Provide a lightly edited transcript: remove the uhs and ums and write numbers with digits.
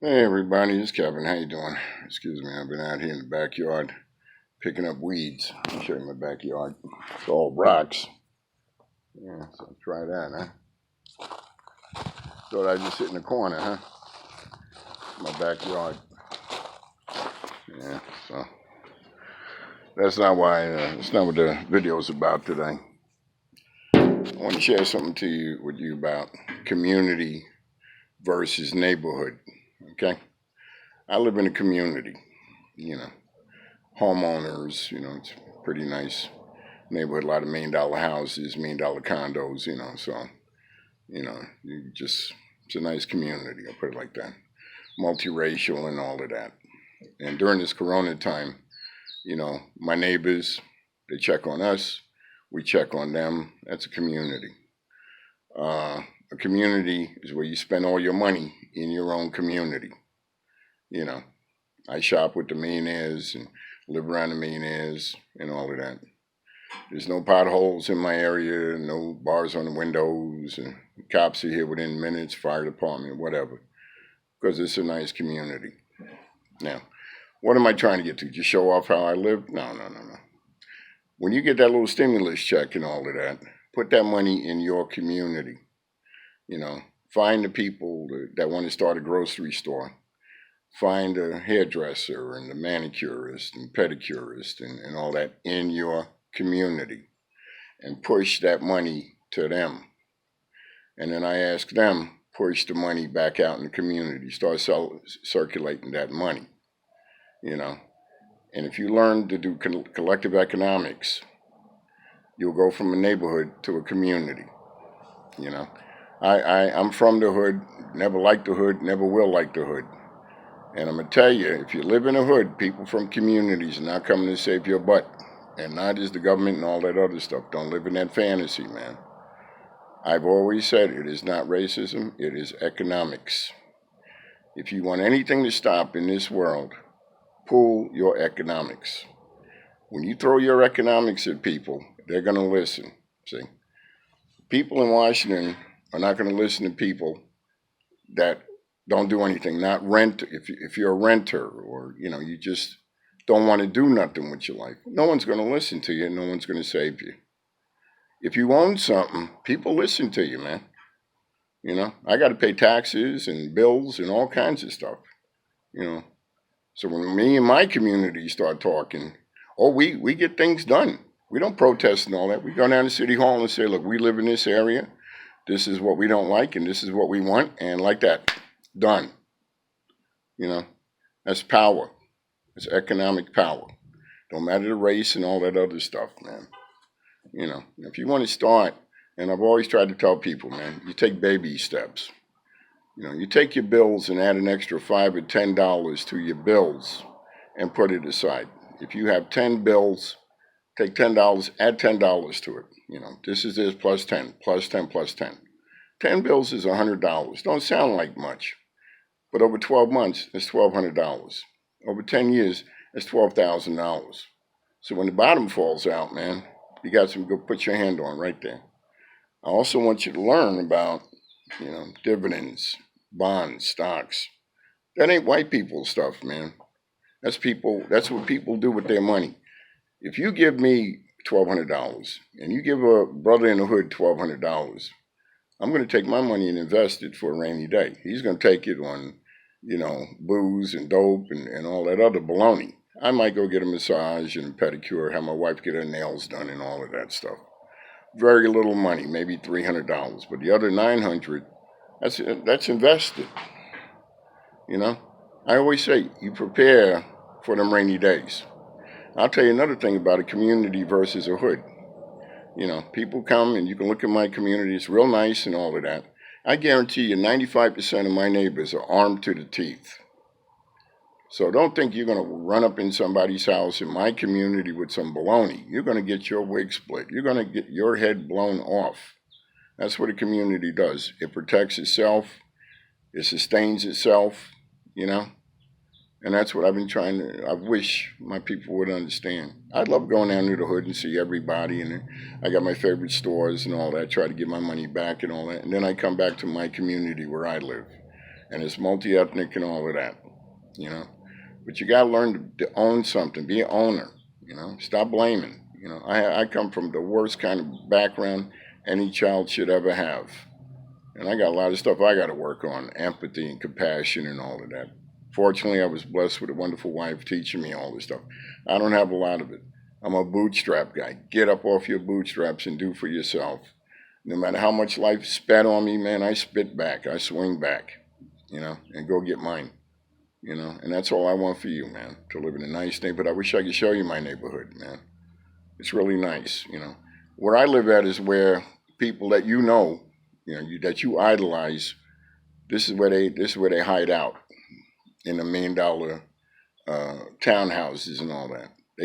Hey everybody, it's Kevin. How you doing? Excuse me, I've been out here in the backyard picking up weeds. I'll show you my backyard. It's all rocks. Yeah, so try that, Thought I'd just sit in the corner, My backyard. Yeah, so that's not why. That's not what the video's about today. I want to share something with you about community versus neighborhood. Okay, I live in a community. You know, homeowners. It's pretty nice neighborhood, a lot of $1 million houses, $1 million condos, so, it's a nice community, I'll put it like that. Multiracial and all of that. And during this corona time, my neighbors, they check on us, we check on them. That's a community. A community is where you spend all your money in your own community. You know, I shop with the millionaires and live around the millionaires and all of that. There's no potholes in my area, no bars on the windows, and cops are here within minutes, fire department, whatever, because it's a nice community. Now, what am I trying to get to? Just show off how I live? No, no, no, no. When you get that little stimulus check and all of that, put that money in your community. Find the people that want to start a grocery store. Find a hairdresser and a manicurist and pedicurist and all that in your community and push that money to them. And then I ask them, push the money back out in the community, start circulating that money, you know. And if you learn to do collective economics, you'll go from a neighborhood to a community, you know. I'm from the hood, never liked the hood, never will like the hood. And I'm going to tell you, if you live in a hood, people from communities are not coming to save your butt. And not is the government and all that other stuff. Don't live in that fantasy, man. I've always said it is not racism, it is economics. If you want anything to stop in this world, pull your economics. When you throw your economics at people, they're going to listen. See? People in Washington are not going to listen to people that don't do anything, not rent. If you're a renter or, you just don't want to do nothing with your life, no one's going to listen to you. No one's going to save you. If you own something, people listen to you, man. I got to pay taxes and bills and all kinds of stuff, So when me and my community start talking, we get things done. We don't protest and all that. We go down to City Hall and say, look, we live in this area. This is what we don't like and this is what we want. And like that, done. That's power. It's economic power. Don't matter the race and all that other stuff, man. If you want to start, and I've always tried to tell people, man, you take baby steps. You take your bills and add an extra $5 or $10 to your bills and put it aside. If you have 10 bills, take $10, add $10 to it. This is this plus 10, plus 10, plus 10. 10 bills is $100. Don't sound like much, but over 12 months, it's $1,200. Over 10 years, it's $12,000. So when the bottom falls out, man, you got some good put your hand on right there. I also want you to learn about, dividends, bonds, stocks. That ain't white people stuff, man. That's what people do with their money. If you give me $1,200 and you give a brother in the hood $1,200, I'm going to take my money and invest it for a rainy day. He's going to take it on, booze and dope and all that other baloney. I might go get a massage and a pedicure, have my wife get her nails done and all of that stuff. Very little money, maybe $300, but the other $900, that's invested. I always say you prepare for them rainy days. I'll tell you another thing about a community versus a hood. People come and you can look at my community, it's real nice and all of that. I guarantee you 95% of my neighbors are armed to the teeth. So don't think you're going to run up in somebody's house in my community with some baloney. You're going to get your wig split. You're going to get your head blown off. That's what a community does. It protects itself. It sustains itself, And that's what I've been I wish my people would understand. I'd love going down to the hood and see everybody. And I got my favorite stores and all that. Try to get my money back and all that. And then I come back to my community where I live. and it's multi-ethnic and all of that, you know. But you gotta learn to own something, be an owner, you know. Stop blaming. You know, I come from the worst kind of background any child should ever have. And I got a lot of stuff I got to work on, empathy and compassion and all of that. Fortunately, I was blessed with a wonderful wife teaching me all this stuff. I don't have a lot of it. I'm a bootstrap guy. Get up off your bootstraps and do for yourself. No matter how much life spat on me, man, I spit back. I swing back, you know, and go get mine, you know. And that's all I want for you, man, to live in a nice neighborhood. I wish I could show you my neighborhood, man. It's really nice, you know. Where I live at is where people that you know, that you idolize, this is where they hide out in the $1 million townhouses and all that.